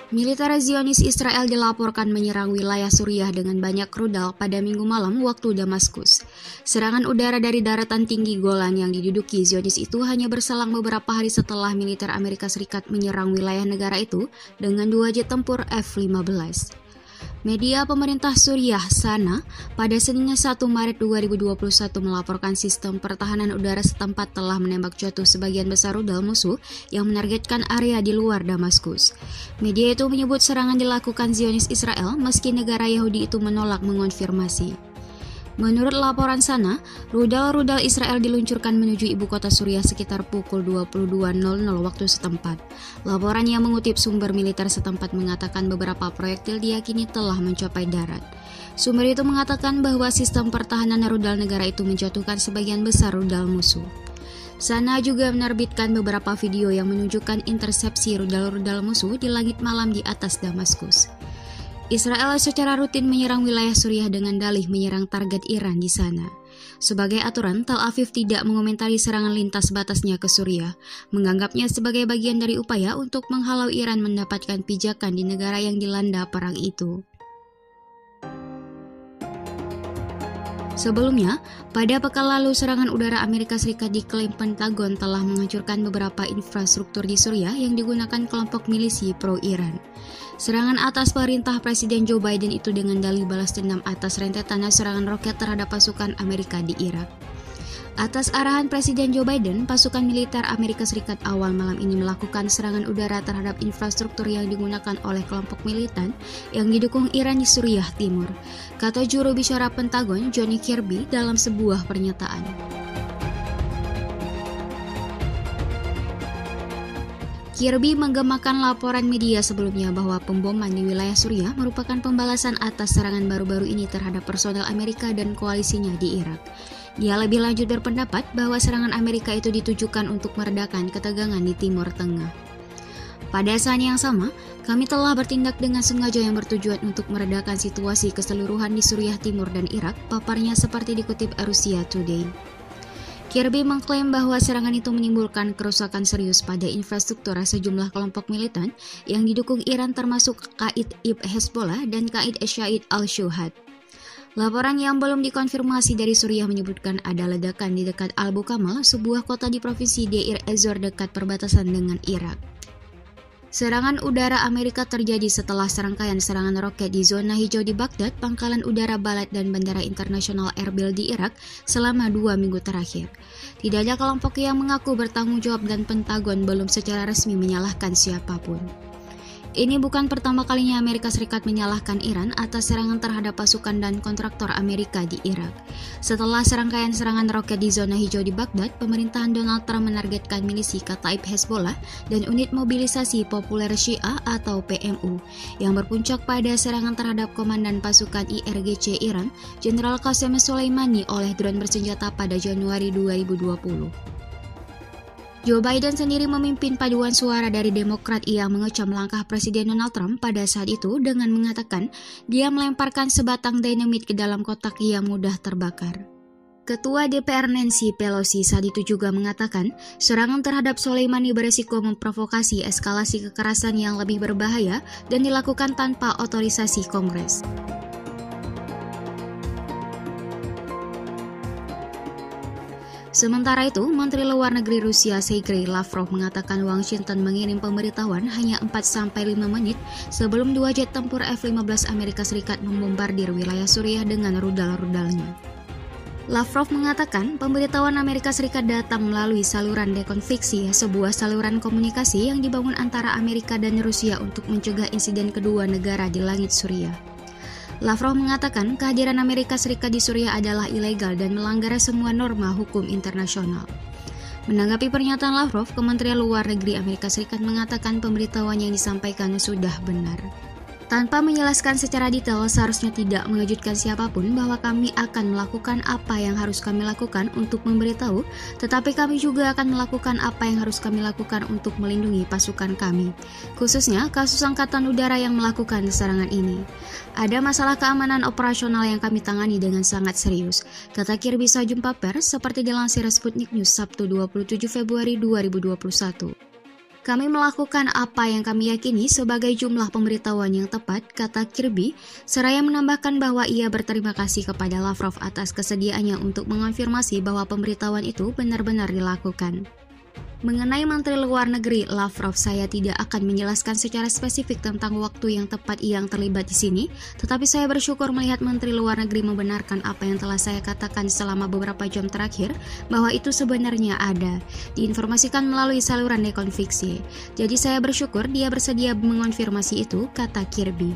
Militer Zionis Israel dilaporkan menyerang wilayah Suriah dengan banyak rudal pada Minggu malam waktu Damaskus. Serangan udara dari daratan tinggi Golan yang diduduki Zionis itu hanya berselang beberapa hari setelah militer Amerika Serikat menyerang wilayah negara itu dengan 2 jet tempur F-15. Media pemerintah Suriah Sana pada Senin 1 Maret 2021 melaporkan sistem pertahanan udara setempat telah menembak jatuh sebagian besar rudal musuh yang menargetkan area di luar Damaskus. Media itu menyebut serangan dilakukan Zionis Israel meski negara Yahudi itu menolak mengonfirmasi. Menurut laporan Sana, rudal-rudal Israel diluncurkan menuju ibu kota Suriah sekitar pukul 22.00 waktu setempat. Laporan yang mengutip sumber militer setempat mengatakan beberapa proyektil diyakini telah mencapai darat. Sumber itu mengatakan bahwa sistem pertahanan rudal negara itu menjatuhkan sebagian besar rudal musuh. Sana juga menerbitkan beberapa video yang menunjukkan intersepsi rudal-rudal musuh di langit malam di atas Damaskus. Israel secara rutin menyerang wilayah Suriah dengan dalih menyerang target Iran di sana. Sebagai aturan, Tel Aviv tidak mengomentari serangan lintas batasnya ke Suriah, menganggapnya sebagai bagian dari upaya untuk menghalau Iran mendapatkan pijakan di negara yang dilanda perang itu. Sebelumnya, pada pekan lalu serangan udara Amerika Serikat diklaim Pentagon telah menghancurkan beberapa infrastruktur di Suriah yang digunakan kelompok milisi pro-Iran. Serangan atas perintah Presiden Joe Biden itu dengan dalih balas dendam atas rentetan serangan roket terhadap pasukan Amerika di Irak. Atas arahan Presiden Joe Biden, pasukan militer Amerika Serikat awal malam ini melakukan serangan udara terhadap infrastruktur yang digunakan oleh kelompok militan yang didukung Iran di Suriah Timur, kata juru bicara Pentagon Johnny Kirby dalam sebuah pernyataan. Kirby menggemakan laporan media sebelumnya bahwa pemboman di wilayah Suriah merupakan pembalasan atas serangan baru-baru ini terhadap personel Amerika dan koalisinya di Irak. Dia lebih lanjut berpendapat bahwa serangan Amerika itu ditujukan untuk meredakan ketegangan di Timur Tengah. Pada saat yang sama, kami telah bertindak dengan sengaja yang bertujuan untuk meredakan situasi keseluruhan di Suriah Timur dan Irak, paparnya seperti dikutip Russia Today. Kirby mengklaim bahwa serangan itu menimbulkan kerusakan serius pada infrastruktur sejumlah kelompok militan yang didukung Iran termasuk Kataib Hezbollah dan Kataib Syahid al-Shuhad. Laporan yang belum dikonfirmasi dari Suriah menyebutkan ada ledakan di dekat Abu Kamal, sebuah kota di provinsi Deir ez-Zor dekat perbatasan dengan Irak. Serangan udara Amerika terjadi setelah serangkaian serangan roket di zona hijau di Baghdad, pangkalan udara Balad dan Bandara Internasional Erbil di Irak selama 2 minggu terakhir. Tidak ada kelompok yang mengaku bertanggung jawab dan Pentagon belum secara resmi menyalahkan siapapun. Ini bukan pertama kalinya Amerika Serikat menyalahkan Iran atas serangan terhadap pasukan dan kontraktor Amerika di Irak. Setelah serangkaian serangan roket di zona hijau di Baghdad, pemerintahan Donald Trump menargetkan milisi Kataib Hezbollah dan unit mobilisasi populer Syiah atau PMU yang berpuncak pada serangan terhadap komandan pasukan IRGC Iran, Jenderal Qasem Soleimani oleh drone bersenjata pada Januari 2020. Joe Biden sendiri memimpin paduan suara dari Demokrat yang mengecam langkah Presiden Donald Trump pada saat itu dengan mengatakan dia melemparkan sebatang dinamit ke dalam kotak yang mudah terbakar. Ketua DPR Nancy Pelosi saat itu juga mengatakan serangan terhadap Soleimani beresiko memprovokasi eskalasi kekerasan yang lebih berbahaya dan dilakukan tanpa otorisasi Kongres. Sementara itu, Menteri Luar Negeri Rusia Sergei Lavrov mengatakan Washington mengirim pemberitahuan hanya 4-5 menit sebelum 2 jet tempur F-15 Amerika Serikat membombardir wilayah Suriah dengan rudal-rudalnya. Lavrov mengatakan pemberitahuan Amerika Serikat datang melalui saluran dekonfliksi, sebuah saluran komunikasi yang dibangun antara Amerika dan Rusia untuk mencegah insiden kedua negara di langit Suriah. Lavrov mengatakan kehadiran Amerika Serikat di Suriah adalah ilegal dan melanggar semua norma hukum internasional. Menanggapi pernyataan Lavrov, Kementerian Luar Negeri Amerika Serikat mengatakan pemberitahuan yang disampaikan sudah benar. Tanpa menjelaskan secara detail, seharusnya tidak mengejutkan siapapun bahwa kami akan melakukan apa yang harus kami lakukan untuk memberitahu, tetapi kami juga akan melakukan apa yang harus kami lakukan untuk melindungi pasukan kami, khususnya kasus Angkatan Udara yang melakukan serangan ini. Ada masalah keamanan operasional yang kami tangani dengan sangat serius, kata Kirby saat jumpa pers seperti dilansir Sputnik News Sabtu 27 Februari 2021. Kami melakukan apa yang kami yakini sebagai jumlah pemberitahuan yang tepat, kata Kirby, seraya menambahkan bahwa ia berterima kasih kepada Lavrov atas kesediaannya untuk mengonfirmasi bahwa pemberitahuan itu benar-benar dilakukan. Mengenai Menteri Luar Negeri Lavrov, saya tidak akan menjelaskan secara spesifik tentang waktu yang tepat yang terlibat di sini, tetapi saya bersyukur melihat Menteri Luar Negeri membenarkan apa yang telah saya katakan selama beberapa jam terakhir, bahwa itu sebenarnya ada, diinformasikan melalui saluran dekonfiksi. Jadi saya bersyukur dia bersedia mengonfirmasi itu, kata Kirby.